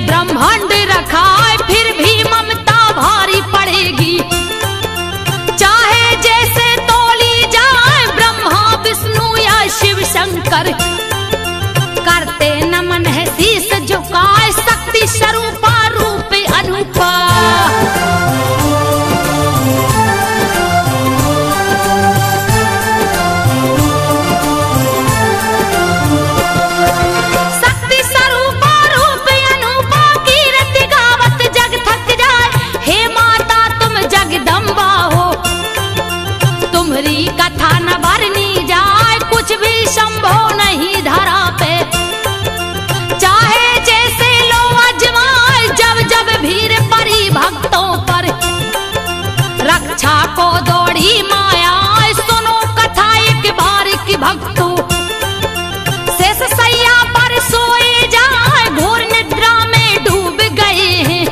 ब्रह्मांड रखा है, फिर भी ममता भारी पड़ेगी। चाहे जैसे तोली जाए ब्रह्मा विष्णु या शिव शंकर, करते नमन है शीस झुकाए, शक्ति स्वरूपा रूप अनूपा। शक्ति स्वरूपा रूप अनूपा, कीर्ति गावत जग थक जाए। हे माता तुम जगदम्बा हो, तुम्हारी कथा न भरनी जाए, कुछ भी संभव नहीं धरा पे। चाहे जैसे लो अजमाए, जब जब भीड़ पड़ी भक्तों पर, रक्षा को दौड़ी माया। सुनो कथा एक बार की भक्तों, शेष सैया पर सोए जाए, घोर निद्रा में डूब गए हैं।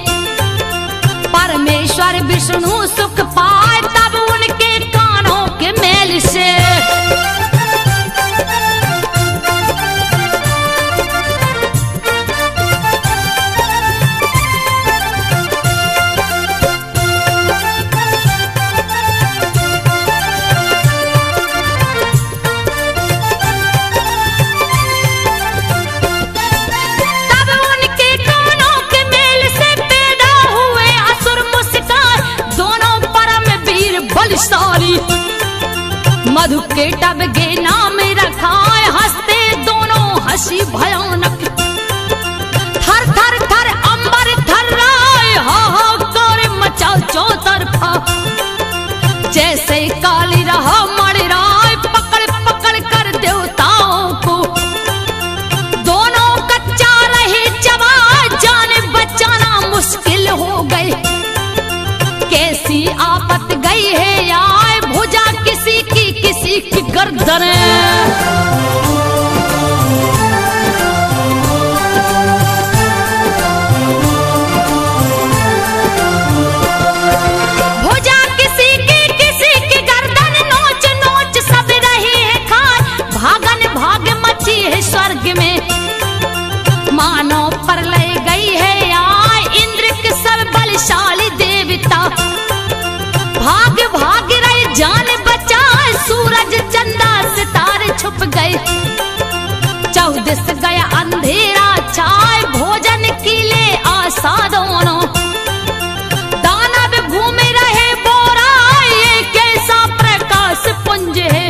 परमेश्वर विष्णु सुख पाए, तब उनके कानों के मेल से मधु के टब के नाम रखा है, हंसते दोनों हंसी भयानक। थर थर थर अंबर थर्राए, हाहाकार मचा चौतरफा। जैसे काली रहा मर राय, पकड़ पकड़ कर देवताओं को। दोनों कच्चा रहे चबा, जाने बचाना मुश्किल हो गए। कैसी आफत गई है यार, भुजा किसी की गर्दन। भुजा किसी की गर्दन, नोच नोच सब रही है खाए। भागन भाग मची है स्वर्ग में, मानो प्रलय गई है आए। इंद्र के सब बलशाली देवता, भाग भाग रहे जान बचाए। सूरज चंदा सितारे छुप गए, चौदिस गया अंधेरा छाए। भोजन के लिए आशा दोनों, दानव घूम रहे बोरा। ये कैसा प्रकाश पुंज है,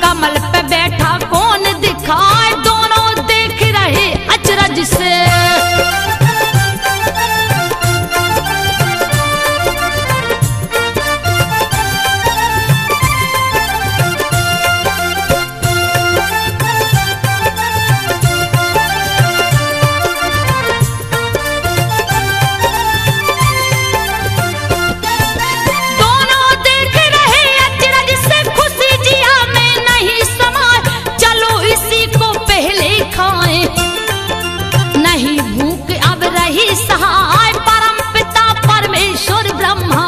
कमल पे बैठा कौन दिखाए। दोनों देख रहे अचरज से, सहाय। परम पिता परमेश्वर ब्रह्मा,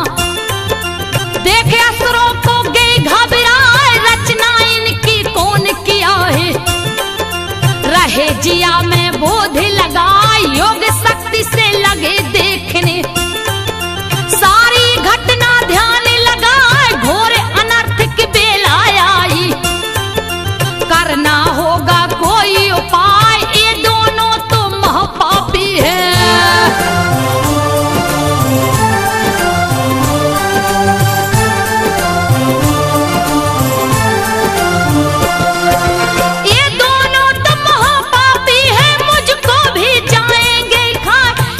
देखे असुरों को गए घबराए। रचना इनकी कौन किया है, रहे जिया में बोध लगाए। योग शक्ति से लगे देखने, सारी घटना ध्यान लगाए। घोर अनर्थ की बेला आई, करना होगा कोई उपाय। ये दोनों तो महापापी है।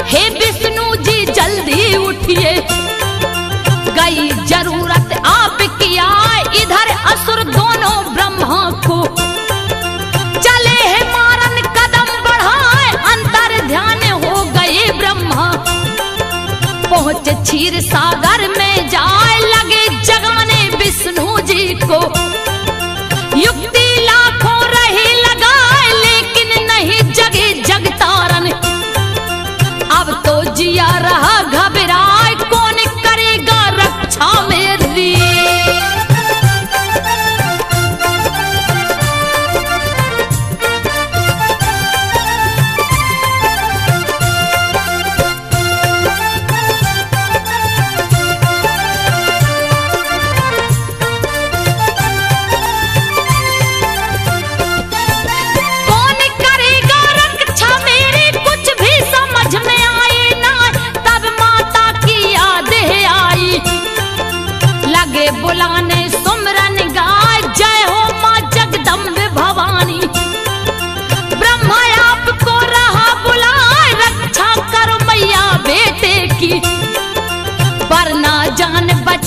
हे विष्णु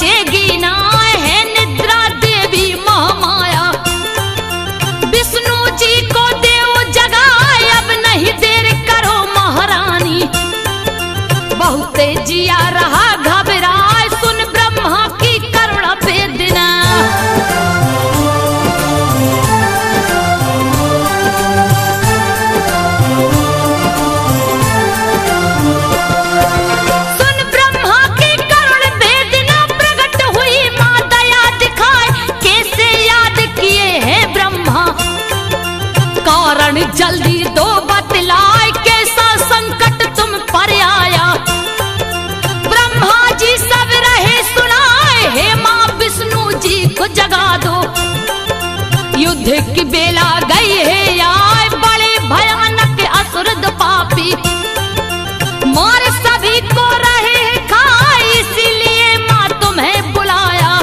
जगेगी ना है निद्रा देवी महामाया। विष्णु जी को देव जगाए अब नहीं देर करो महारानी। बहुत जिया रहा घबराए सुन ब्रह्मा की करुणा वेदना। सुन ब्रह्मा की करुण वेदना प्रकट हुई मां दया दिखाए कैसे याद किए हैं ब्रह्मा। कारण जल्दी दो बतलाए कैसा संकट तुम पर आया। ब्रह्मा जी सब रहे सुनाए हे मां विष्णु जी को जगा दो। युद्ध की बेला गई है आए बड़े भयानक असुर पापी। मार सभी को रहे खाए इसीलिए मां तुम्हें बुलाया।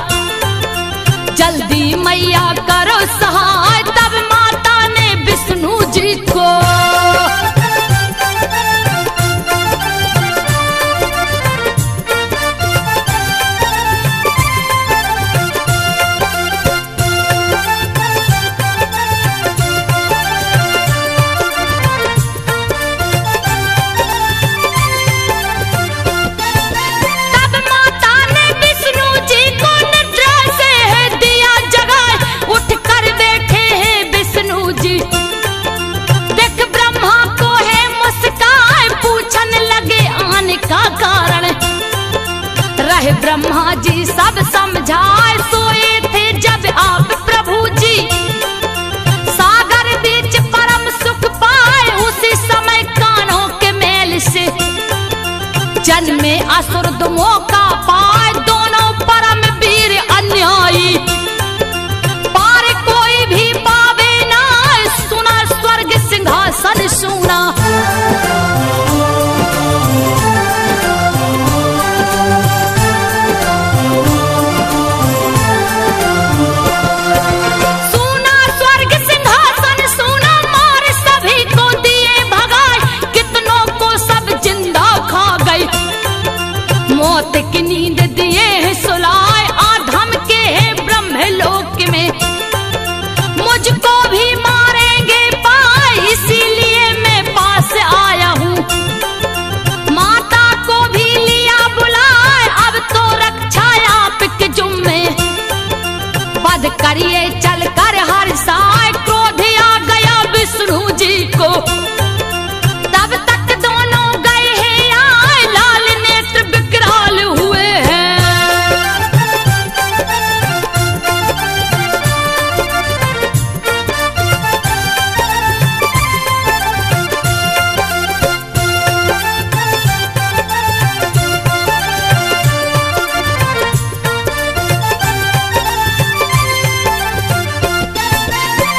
जल्दी मैया करो सहाय तब माता ने विष्णु जी को। तब माता ने विष्णु जी को निद्रा से है दिया जगाए उठ कर बैठे हैं विष्णु जी। देख ब्रह्मा को है मुस्काए पूछने लगे आने का कारण। रहे ब्रह्मा जी सब समझाए सोए थे जब आप प्रभु जी। सागर बीच परम सुख पाए उसी समय कानों के मेल से। जन्मे असुर दुमों का पाए दोनों परम वीर अन्यायी। पार कोई भी पावे ना सुना स्वर्ग सिंहासन सुना। सुना स्वर्ग सिंहासन सुना मार सभी को दिए भगाए। कितनों को सब जिंदा खा गई। मौत की नींद दिए हैं सुलाए आधम के हैं ब्रह्मलोक में। मुझको भी मारेंगे पाए इसीलिए मैं पास आया हूँ। माता को भी लिया बुलाए अब तो रक्षा आपके जुम्मे। वध करिए चल कर हर साय क्रोध आ गया विष्णु जी को। तब तक दोनों गए हैं आए लाल नेत्र विकराल हुए हैं।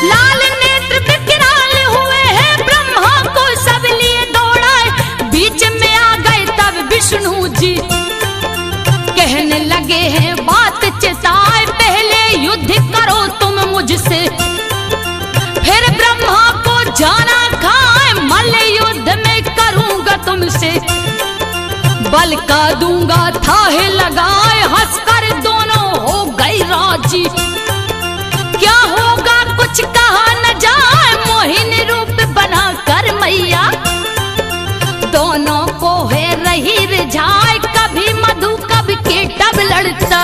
लाल नेत्र विकराल हुए हैं ब्रह्मा को सब लिए दौड़ाए। बीच में आ गए तब विष्णु जी कहने लगे हैं बात चिताए। पहले युद्ध करो तुम मुझसे फिर ब्रह्मा को जाना खाए। मल्ल युद्ध में करूंगा तुमसे बल का दूंगा थाहे लगाए। हंसकर दोनों हो गई राजी। क्या होगा कुछ कहा न जाए मोहिनी रूप बना कर मैया। दोनों को है रही रिझाए कभी मधु कभी केटब लड़ता।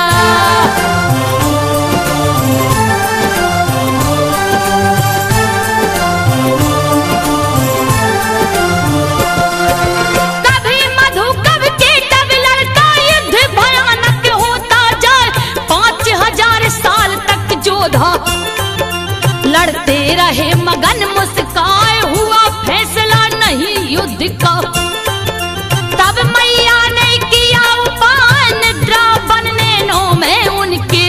कभी मधु कभी केटब लड़ता युद्ध भयानक होता जाए। 5000 साल तक जोधा लड़ते रहे मगन मुस्काए। हुआ फैसला नहीं युद्ध का तब मैया ने किया उपाय। निद्रा बनने नो में उनकी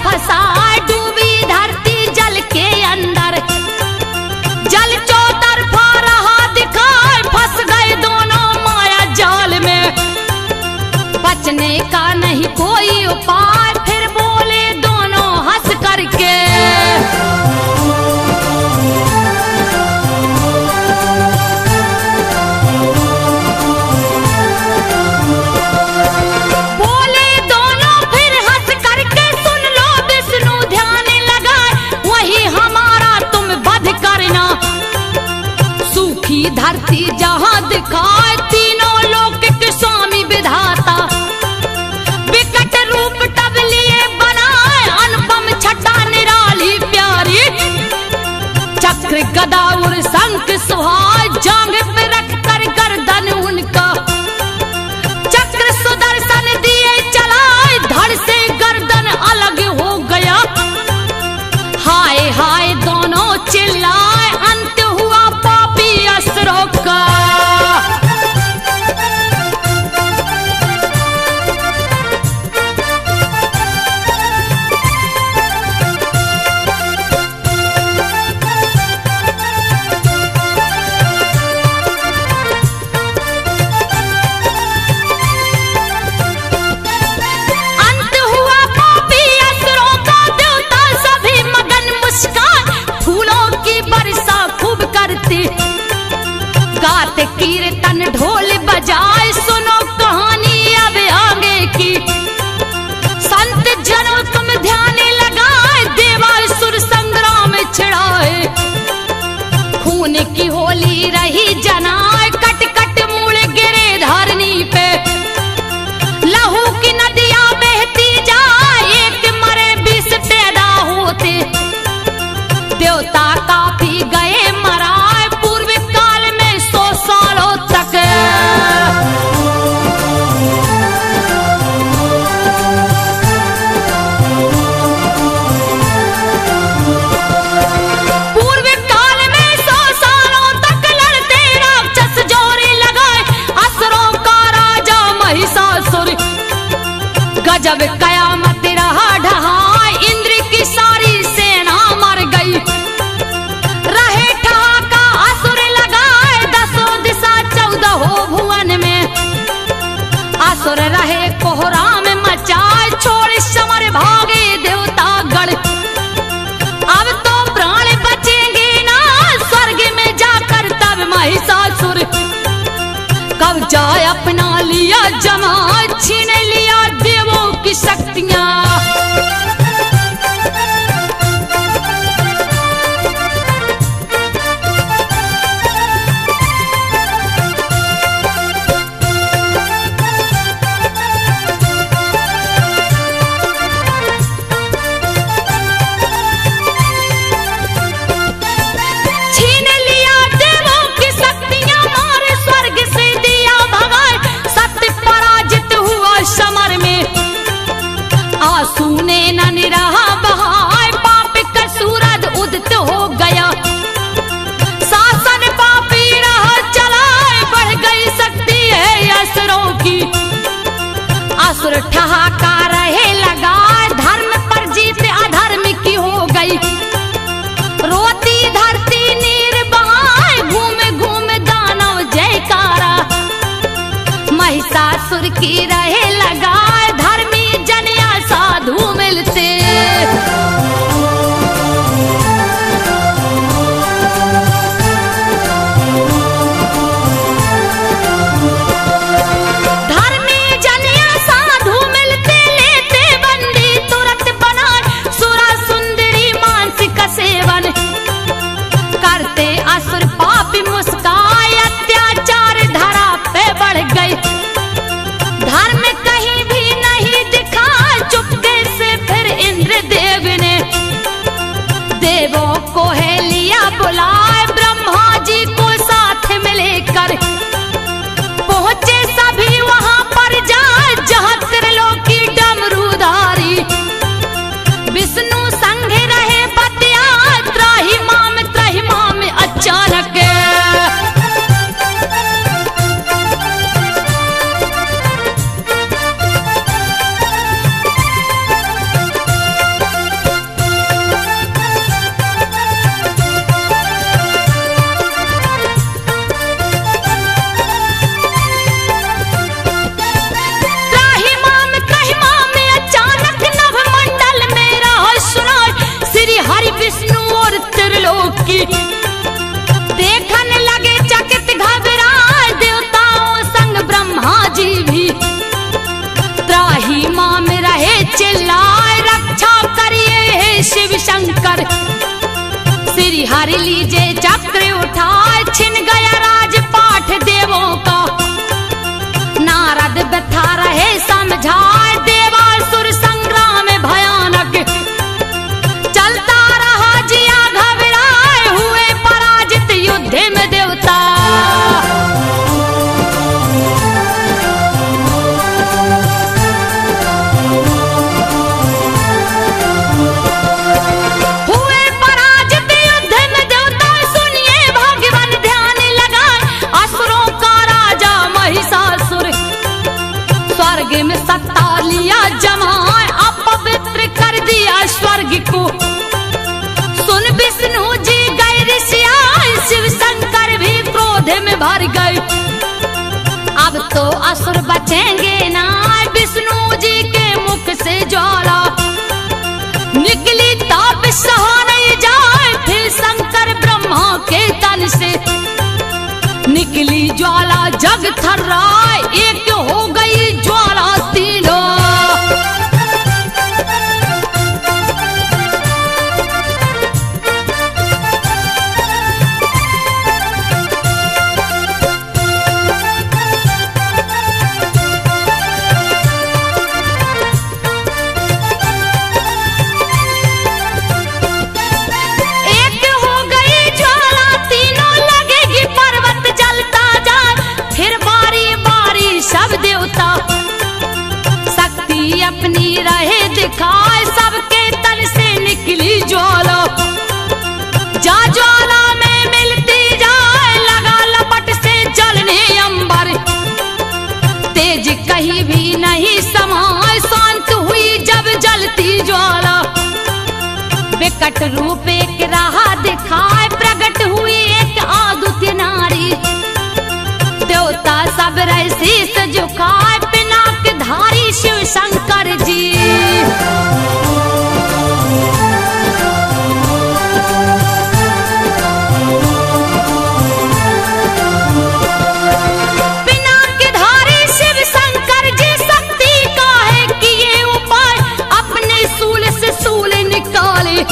फसाए डूबी धरती जल के अंदर। जल चौतरफा रहा दिखाए फंस गए दोनों माया जाल में। बचने का नहीं कोई उपाय फिर बोले दोनों हंस करके। धरती जहां दिखाए तीनों लोक के स्वामी विधाता। विकट रूप तब लिए बनाए अनुपम छटा निराली प्यारी। चक्र गदा और शंख सुहाए जांग पे रख कर गर्दन उनका। चक्र सुदर्शन दिए चलाए धड़ से गर्दन अलग हो गया। हाय हाय दोनों चिल्लाए अंत हुआ पापी असुरों का। अंत हुआ पापी असुरों का देवता सभी मगन मुस्कान फूलों की वर्षा खूब करती। गाते कीर्तन ढोल बजाए सुनो कहानी अब आगे की। संत जनों तुम ध्यान लगाए देवासुर संग्राम छिड़ाए। खून की होली रही जनाए कट कट मूल गिरे धरनी पे। लहू की नदियां बहती जाए एक मरे 20 पैदा होते। देवता काफी गए मराए पूर्व काल में 100 सालों तक। पूर्व काल में 100 सालों तक लड़ते राक्षस जोरी लगाए असुरों का राजा महिषासुर। गजब कयामत रहा ढहाए इंद्र की सारी सेना मर गई। रहे ठहाका असुर लगाए 10 दिशा 14 भुवन में। असुर रहे कोहराम मचाए छोड़ समर भागे देवता गढ़। अब तो प्राण बचेंगे ना स्वर्ग में जाकर तब महिषासुर। कब्जा अपना लिया जमा छीन लिया देवों की शक्तियां। छीन लिया देवों की शक्तियां मारे स्वर्ग से दिया भगाए। सत्य पराजित हुआ समर में आंसू ने न निराहा बहाए। पाप का सूरज उदित हो गया। शासन पापी रहा चलाए बढ़ गई शक्ति है असुरों की। असुर ठहाका रहे लगाए धर्म पर जीत अधर्म की हो गई। रोती धरती नीर बहाए घूम घूम दानव जयकारा। महिषासुर की रहे लगाए धर्मी जनिया साधु मिलते। धर्मी जनिया साधु मिलते लेते बंदी तुरंत बनाए। सुरा सुंदरी मानसिक सेवन करते असुर पापी मुस्काए। अत्याचार धरा पे बढ़ गए। धर्म कहीं भी नहीं दिखा चुपके से फिर इंद्र देव ने देवों को है लिया बुलाए। ब्रह्मा जी को साथ में लेकर पहुंचे सभी वहां पर जाए जहां त्रिलोकी डमरूधारी। विष्णु संग रहे बतिया त्राहिमाम अचानक। की। देखने लगे चकित घबराए देवताओं संग ब्रह्मा जी भी। त्राही मां में रहे चिल्लाए रक्षा करिए हे शिव शंकर। श्री हरि लीजे चक्र उठाए छिन गया राजपाठ देवों का। नारद व्यथा रहे समझाए देवासुर संग्राम भयानक। चलता रहा जिया घबराए हुए पराजित युद्ध में देवता। हुए पराजित युद्ध में देवता सुनिए भगवान ध्यान लगाए। असुरों का राजा महिषासुर स्वर्ग में सत्ता लिया जमाए। अपवित्र कर दिया स्वर्ग को। सुन विष्णु जी गए ऋषियाए शिव शंकर भी क्रोध में भर गए। अब तो असुर बचेंगे ना विष्णु जी के मुख से ज्वाला निकली। ताप सहा नहीं जाए फिर शंकर ब्रह्मा के तन से। निकली ज्वाला जग थर्राए एक हो गई ज्वाला तीनों। एक हो गई ज्वाला तीनों लगेगी पर्वत जलता जाए। फिर बारी बारी सब देवता शक्ति अपनी रहे दिखाए। सबके तन से निकली ज्वाला जा ज्वाला में मिलती जाए। लगा लपट से जलने अंबर तेज कहीं भी नहीं समाए। शांत हुई जब जलती ज्वाला विकट रूप एक रहा दिखाए। प्रकट हुई एक आदित्य नारी देवता सब रहे शीस झुकाए। पिनाक धारी शिव शंकर जी। पिनाक धारी शिव शंकर जी शक्ति का है किए उपाय। अपने सूल से सूल निकाले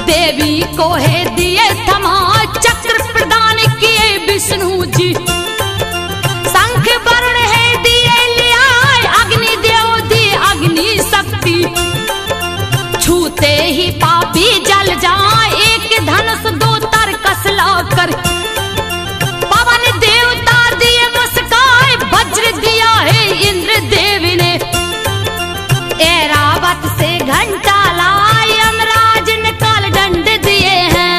देवी को है दिए थमा। चक्र प्रदान किए विष्णु जी। शंख वरुण है दिए लिया। अग्नि देव दिए अग्नि शक्ति। छूते ही पापी जल जाए। एक धनुष दो तरकस लाकर पवन देवता दिए मुस्काए। वज्र दिया है इंद्र देव ने। ऐरावत से घंटा लाए। यमराज ने काल दंड दिए हैं।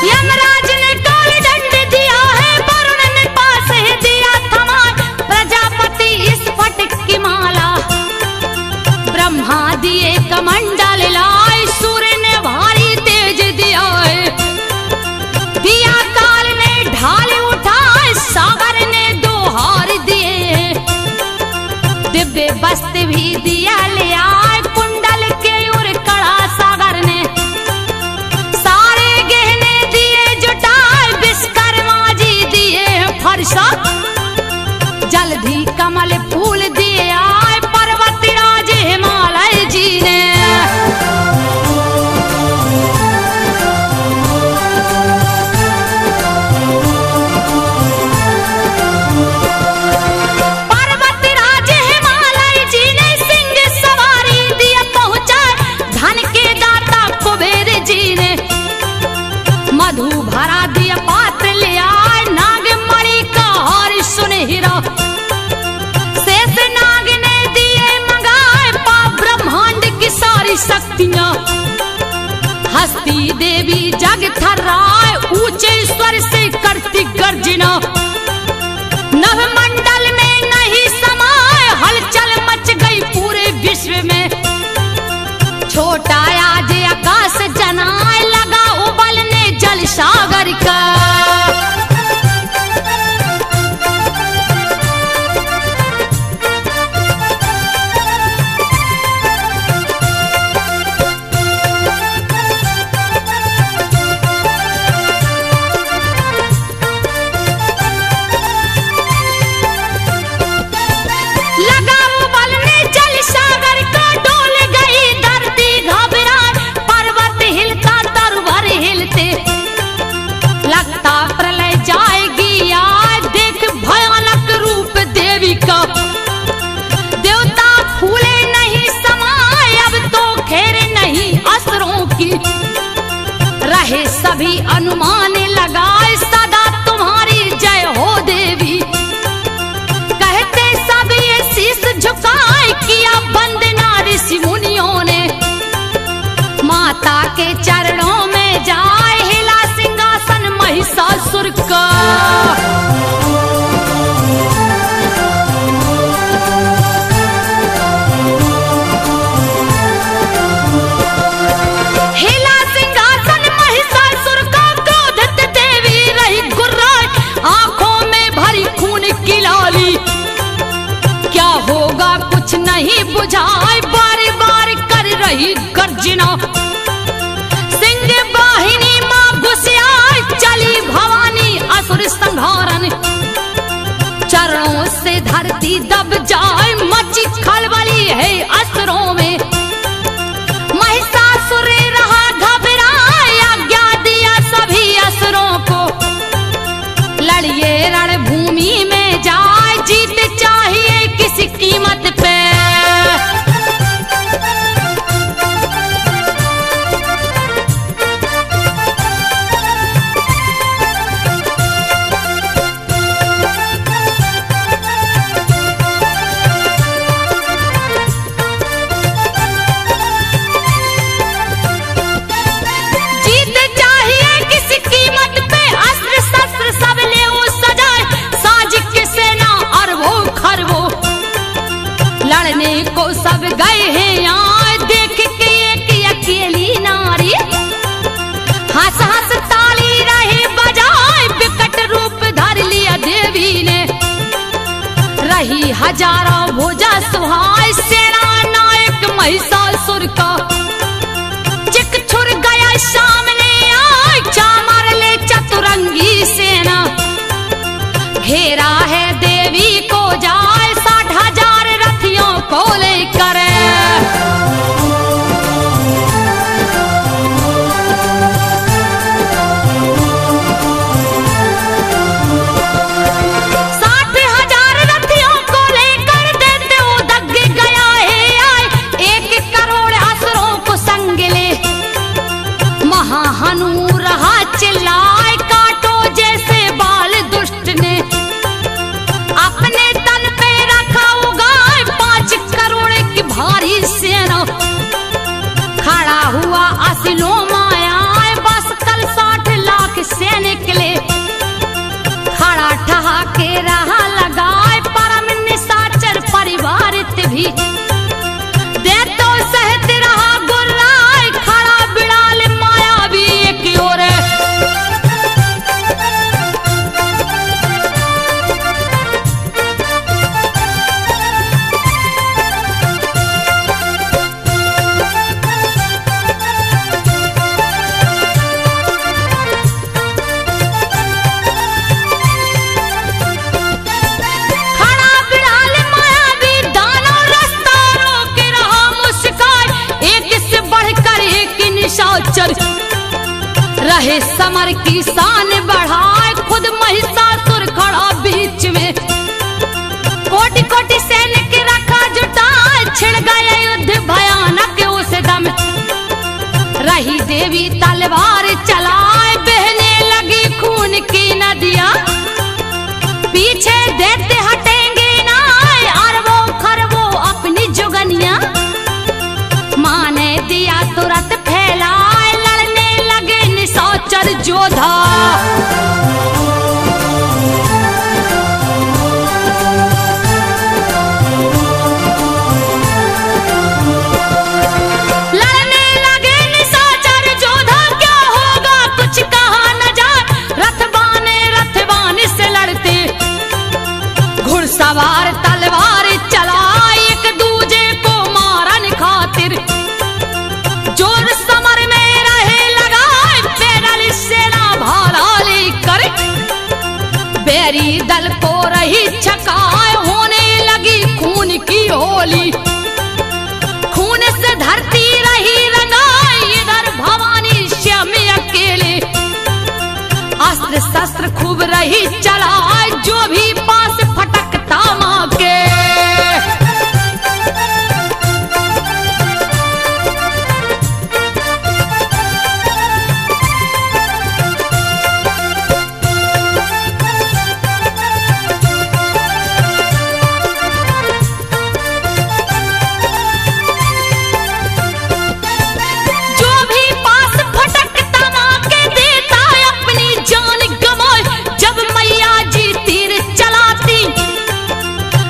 यमराज ने काल दंड दिया है। वरुण ने पास है दिया थमा। प्रजापति स्फटिक की माला ब्रह्मा दिए कमंडल लाए। सूर्य ने भारी तेज दिया है। दिया काल ने ढाल उठाए। सागर ने दो हार दिए। दिव्य वस्त्र भी दिया ले आए। कुंडल के उर कड़ा सागर ने सारे गहने दिए जुटाए। विश्वकर्मा जी दिए फरसा। जल्दी कमल फूल दिए आए। पर्वत राज हिमालय जी ने। पर्वत राज हिमालय जी ने सिंह सवारी दिए पहुंचाए। धन के दाता कुबेर जी ने मधु भरा दिया पात्र ले आए। नागमणि का हार सुनहरा शेष नाग ने दिए मंगाए। ब्रह्मांड की सारी शक्तियां हस्ती देवी जग थर्राए। ऊंचे स्वर से करती गर्जना। नभमंडल में नहीं समाए। हलचल मच गई पूरे विश्व में। छोटा आज आकाश जनाए लगा उबलने जल सागर का। देवता फूले नहीं समाए अब तो खेर नहीं असुरों की, रहे सभी अनुमान लगाए सदा तुम्हारी जय हो देवी। कहते सब ये शीश झुकाए किया वंदना ऋषि मुनियों ने, माता के चरणों में जाए हिला सिंहासन महिषासुर का। नहीं बुझाए बारी बारी कर रही गर्जना, सिंह वाहिनी मां घुसियाए चली भवानी असुर संहारन। चरणों से धरती दब जाए मची खलबली है असुरों में, महिषासुर रहा घबराए आज्ञा दिया सभी असुरों को। लड़िए रणभूमि में जाए जीत चाहिए किसी कीमत पे। लड़ने को सब गए हैं यहाँ देख के एक अकेली नारी, हंस हंस ताली रही बजाए विकट रूप धर लिया देवी ने। रही हजारों भुजा सुहाए सेना नायक महिषासुर का, चिक छुर गया सामने आए चामर ले चतुरंगी सेना। घेरा है देवी को जाए 60,000 रथियों को लेकर, हनु रहा चिल्लाए काटो जैसे बाल दुष्ट ने। अपने तन पे रखा उगाए 5 करोड़ की भारी सेना। खड़ा हुआ असिलो माया बस कल 60 लाख सैनिक ले। खड़ा ठहाके रहा लगाए परम निशाचर परिवारित भी। दे तो सहत रहा गुर्राए खड़ा बिड़ाल माया भी एक ओर। रहे समर की शान बढ़ाए खुद महिषासुर खड़ा बीच में। कोटि कोटि सैनिक रखा जुटाए छिड़ गए युद्ध भयानक उस दम। रही देवी तलवार चलाए बहने लगी खून की नदियां। पीछे देते हटेंगे ना अरबों खरबों अपनी जुगनियां। माँ ने दिया तुरंत फैलाए लड़ने लगे निशाचर जोधा। शस्त्र खूब रही चलाए, जो भी पास फटकता माँ के।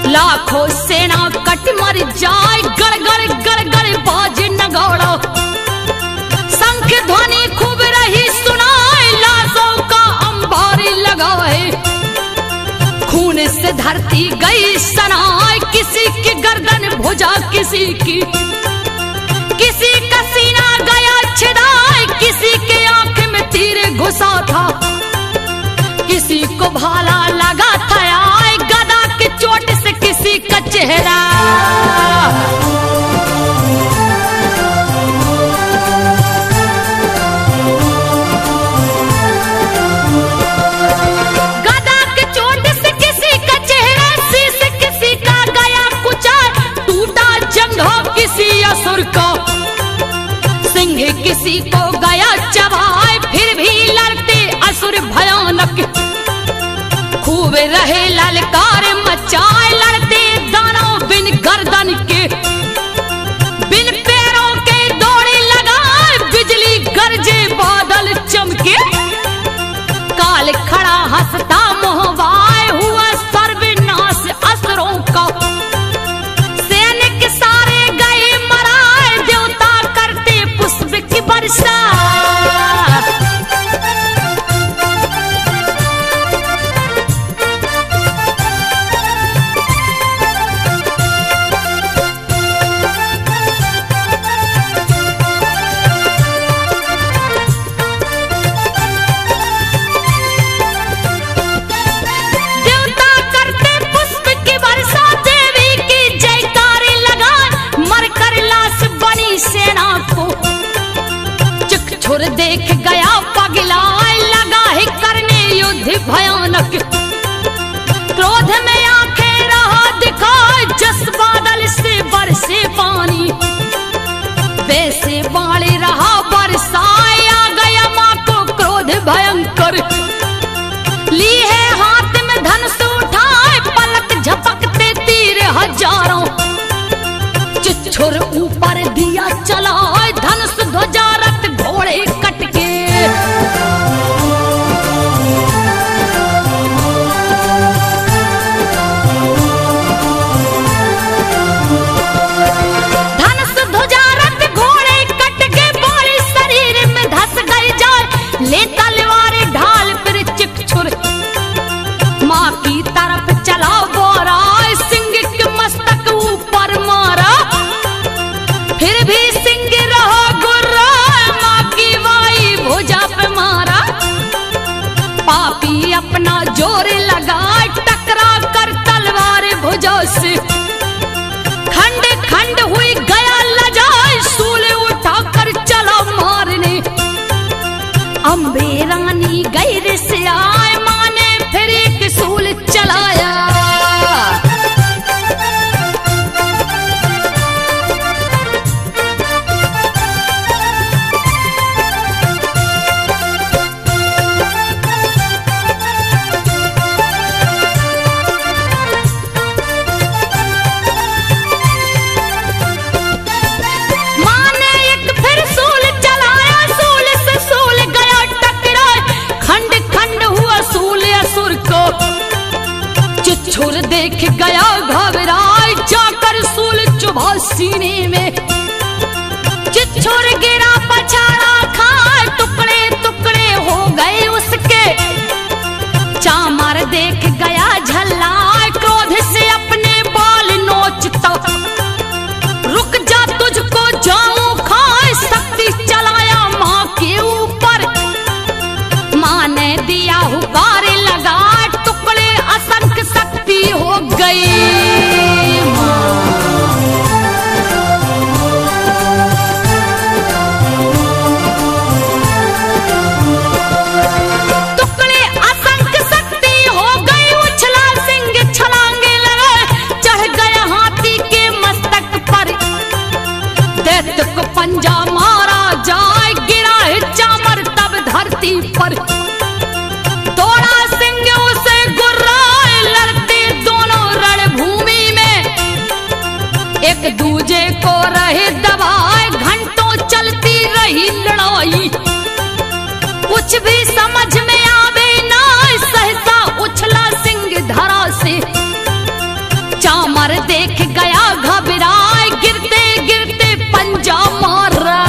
लाखों सेना कट मर जाए, गड़ गड़ गड़ गड़ बाज नगौड़ो, शंख ध्वनि खूब रही सुनाए, लाशों का अंबार लगाए। खून से धरती गई सनाए, किसी की गर्दन भुजा किसी की, किसी का सीना गया छिदाए, किसी के आंख में तीर घुसा था, किसी को भाला लगा था आए, गदा की चोट से किसी का चेहरा। गदा की चोट से किसी का चेहरा, शीश किसी का गया कुचल, टूटा जंघा किसी असुर का, सिंह किसी को गया चबाए, फिर भी लड़ते असुर भयानक, खूब रहे ललकार मचाए, लड़ते दानव बिन गर्दन के, बिन पैरों के दौड़े लगाए, बिजली गरजे बादल चमके, काल खड़ा हंसता मोहवाए, हुआ सर्वनाश असुरों का, सैनिक सारे गए मराए, देवता करते पुष्प की वर्षा। देख गया पगलाए, लगा ही करने युद्ध भयानक, क्रोध में आंखें रहा दिखाए, जस बादल से बरसे पानी, वैसे बाढ़ रहा बरसाए, आ गया माँ को क्रोध भयंकर, ली है हाथ में धनुष उठाए, पलक झपकते तीर हजारों, चिच्छुर ऊपर दिया चलाए, धनुष ध्वजा रथ घोड़े कट के। धनुष ध्वजा रथ घोड़े कट के, बोले शरीर में धस गई जाए, ले तलवार ढाल फिर चिच्छुर, माँ की तरफ चला बोरा, सिंह के मस्तक ऊपर मारा, फिर भी सिंह रहा गुर्रा, माँ की वाई भुजा पे मारा, पापी अपना जोर लगा, टकरा कर तलवार भुजा से, खंड खंड हुई गया लजाए, सूल उठाकर चला मारने, अम्बे रानी गैर से आए, माँ ने फिर एक सूल चलाया। छोर देख गया घबराए, जाकर सूल चुभा सीने में, चिच्छोर गिरा पछाड़ा खाए, टुकड़े टुकड़े हो गए उसके, चामर देख गया झल्लाए, क्रोध से अपने बाल नोचता, रुक जा तुझको जाऊं खाए, शक्ति चलाया माँ के ऊपर, माँ ने दिया हुकार लगा, टुकड़े असंख्य शक्ति हो गई। दैत्य को पंजा मारा जाए, गिरा है चामर तब धरती पर, तोड़ा सिंह उसे गुर्राए, लड़ते दोनों रणभूमि में, एक दूजे को रहे दबाए, घंटों चलती रही लड़ाई, कुछ भी समझ में आवे ना, सहसा उछला सिंह धरा से, चामर देख गया घबराए, गिरते गिरते पंजा मारा।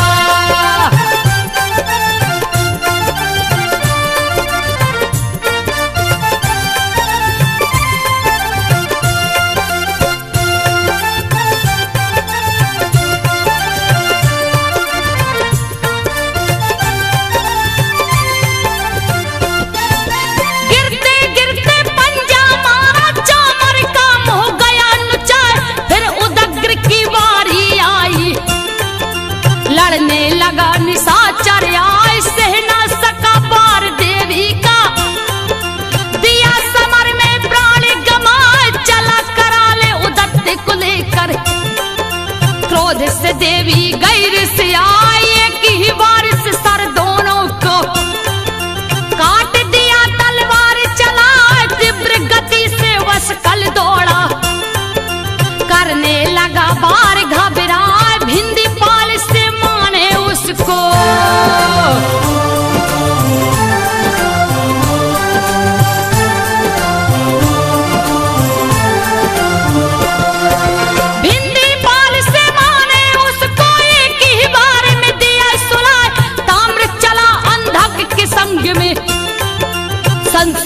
क्रोध से देवी गैर से आई, एक ही बार से सर दोनों को काट दिया, तलवार चला तीव्र गति से वश कल दौड़ा, करने लगा बार घबराए, भिंदी पाल से माने उसको,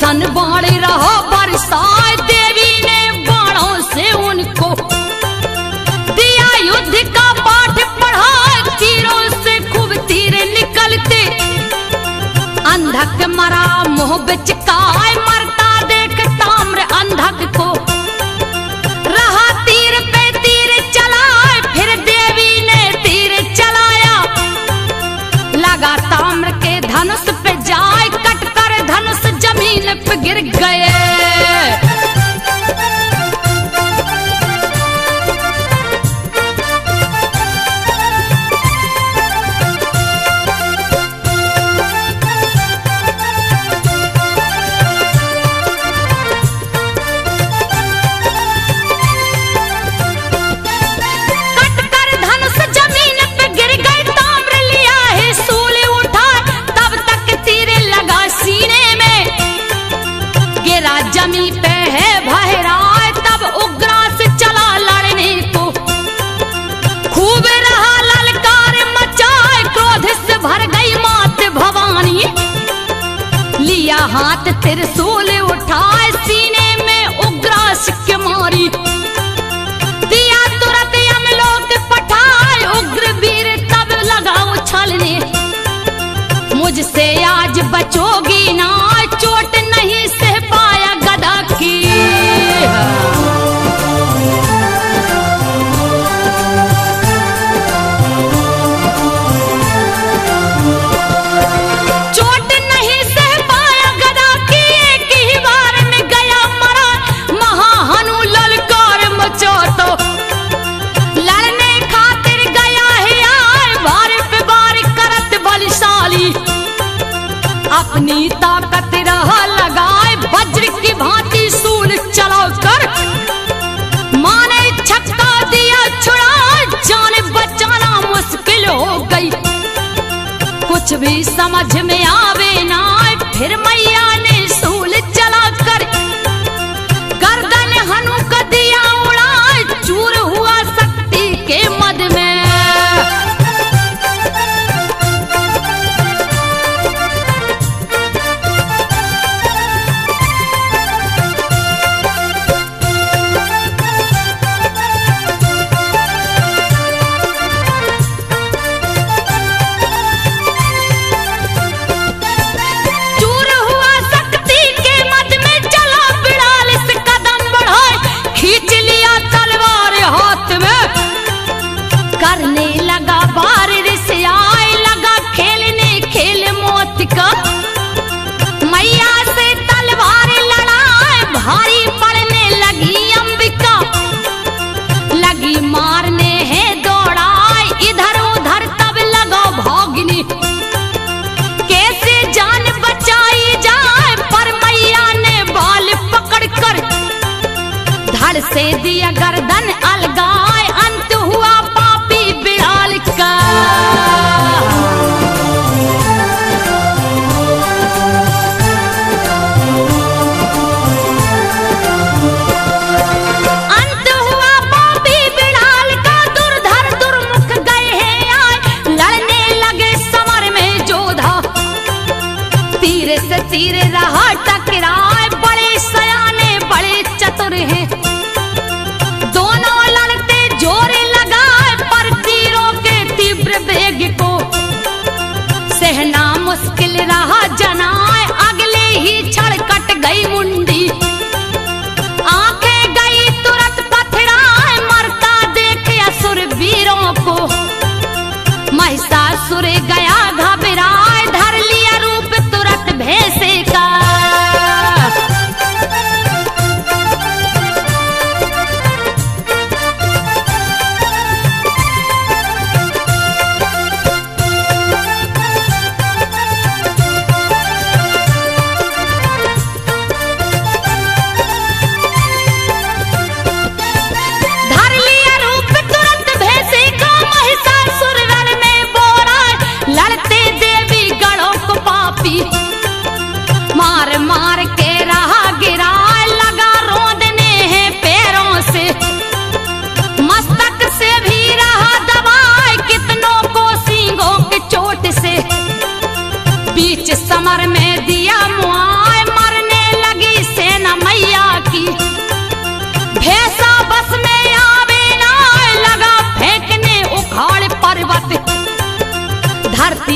सन बाण रहा बरसाए, देवी ने बाणों से उनको दिया युद्ध का पाठ पढ़ा, तीरों से खूब तीर निकलते, अंधक मरा मुंह बिचकाए, मरता देख ताम्र अंधक को, रहा तीर पे तीर चलाए, फिर देवी ने तीर चलाया, लगा ताम्र के धनुष पे जाए, कट कर धनुष जमीन पे गिर गए। जमी पे है भहराए, तब उग्रास चला लड़ने को, खूब रहा ललकार मचाए, क्रोध से भर गई मात भवानी, लिया हाथ त्रिशूल उठाए, सीने में उग्रास के मारी, दिया तुरंत यमलोक पठाए, उग्र वीर तब लगा उछलने, मुझसे आज बचोगी ना, चोट नहीं सह पाया गदा की, चोट नहीं सह पाया गदा की, एक ही बार में गया मरा, महाहनु ललकार मचा तो, लड़ने खातिर गया है आए, बार पे बार करत बलशाली, अपनी ताकत रहा लगाए, वज्र की भांति सूल चला कर, माने छक्का दिया छुड़ा, जान बचाना मुश्किल हो गई, कुछ भी समझ में आवे ना, फिर मैया ने सूल चला कर, गर्दन हनु का दिया उड़ा, चूर हुआ शक्ति के मद में।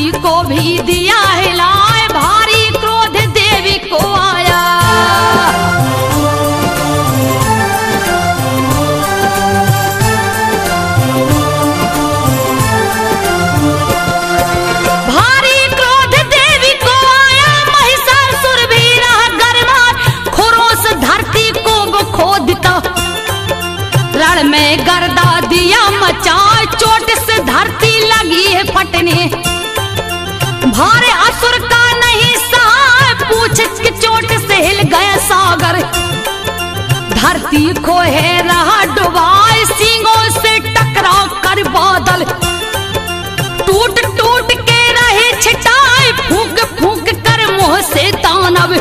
धरती को भी दिया हिलाए, भारी क्रोध देवी को आया। भारी क्रोध देवी को आया, महिषासुर भी रहा गरमाए, खुरोस धरती को वो खोदता, रण में गर्दा दिया मचाए, चोट से धरती लगी है फटने, भारे असुर का नहीं सहा, पूछ की चोट से हिल गया सागर, धरती खोहे रहा डुबाए, सींगों से टकराव कर बादल, टूट टूट के रहे छिटाए, फूंक फूंक कर मुंह से दानव,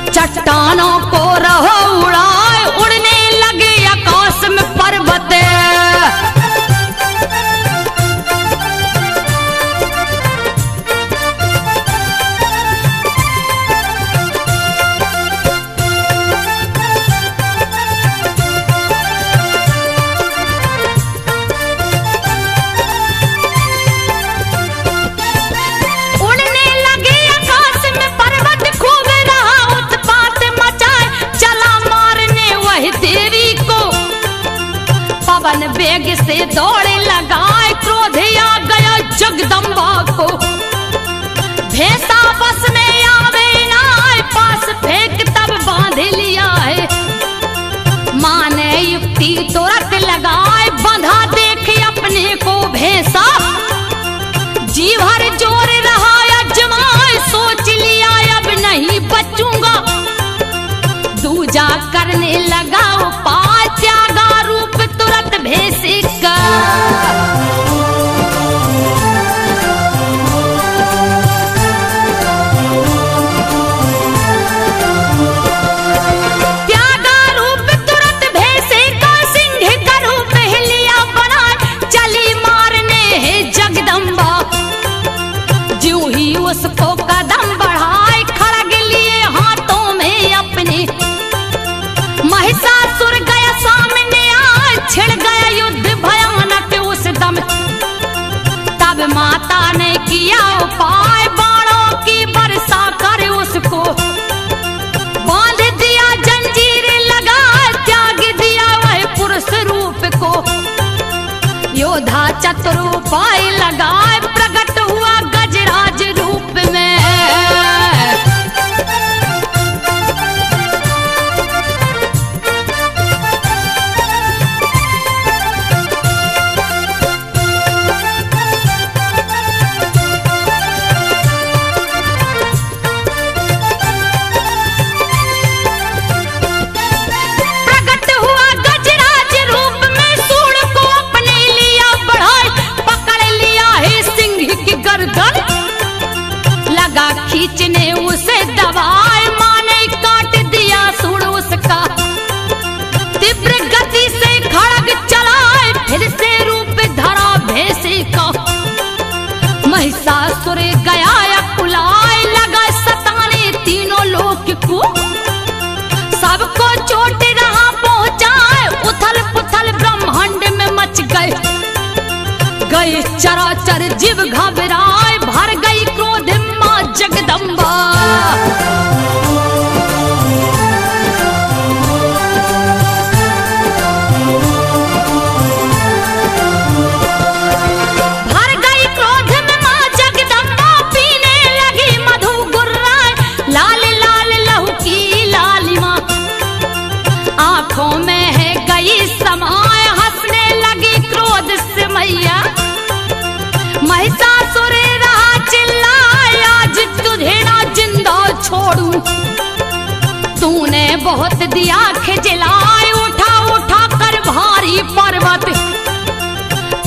चट्टानों को रहो उड़ाए, उड़ने लगे आकाश में पर्वत। उड़ने लगे आकाश में पर्वत, खूब रहा उत्पात मचाए, चला मारने वह देवी को, पवन वेग से दौड़े लगाए, क्रोध आ गया जगदम्बा को, भैंसा बस में आवे ना, पास फेंक तब बांध लिया है, माने युक्ति तुरंत लगाए, बंधा देखे अपने को भैंसा, जी भर जोर रहा अजमाए, सोच लिया अब नहीं बचूंगा, दूजा करने लगा उपाय, त्यागा रूप तुरंत भैंसे का। त्यागा रूप तुरंत भैंसे का, सिंह का रूप लिया बनाए, चली मारने है जगदम्बा, ज्यों ही उसको कदम बढ़ाए, खड़ग लिए हाथों में अपने, महिषासुर गया सामने आए, छिड़ गया युद्ध भयानक उस दम, तब माता ने किया उपाय, बाणों की वर्षा कर उसको, बांध दिया जंजीर लगा, त्याग दिया वह पुरुष रूप को, योद्धा चतुर उपाय लगाए, प्रकट हुआ गजराज रूप में। प्रकट हुआ गजराज रूप में, सूंड को अपने लिया बढ़ाए, पकड़ लिया है सिंह की गर्दन, लगा खींचने उसे दबाए, माने काट दिया सूंड उसका, तीव्र गति से खड़ग चलाए, फिर से रूप धरा भैंसे का, महिषासुर गया अकुलाए, लगा सताने तीनों लोक को, सबको चोट रहा पहुंचाए, उथल पुथल ब्रह्मांड में मच गए, गए चराचर जीव घबराए, भर गई क्रोध मां जगदम्बा। भर गई क्रोध में मां जगदम्बा, पीने लगी मधु गुर्राए, लाल लाल लहू की लालिमा, आंखों में है गई समाए, हंसने लगी क्रोध से मैया, महिषासुर रहा चिल्लाए, आज तुझे ना जिंदा छोड़ूं, तूने बहुत दिया खिजलाए, उठा उठा कर भारी पर्वत,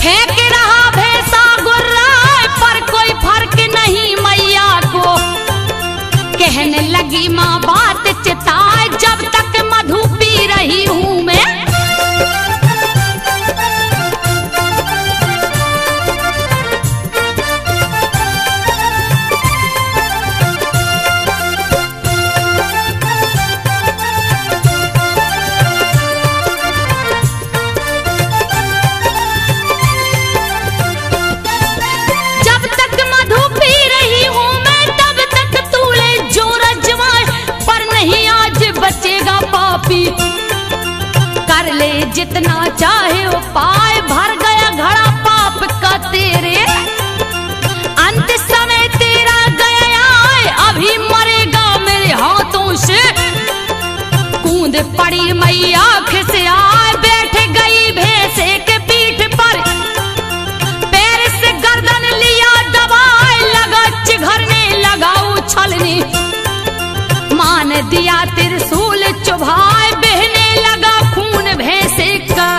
फेंक रहा भैंसा गुर्राए, पर कोई फर्क नहीं मैया को, कहने लगी माँ बात चिताए, जब तक मधु पी रही हूँ मैं, जब तक मालिनी। मान दिया त्रिशूल चुभाए, बहने लगा खून भैंसे का।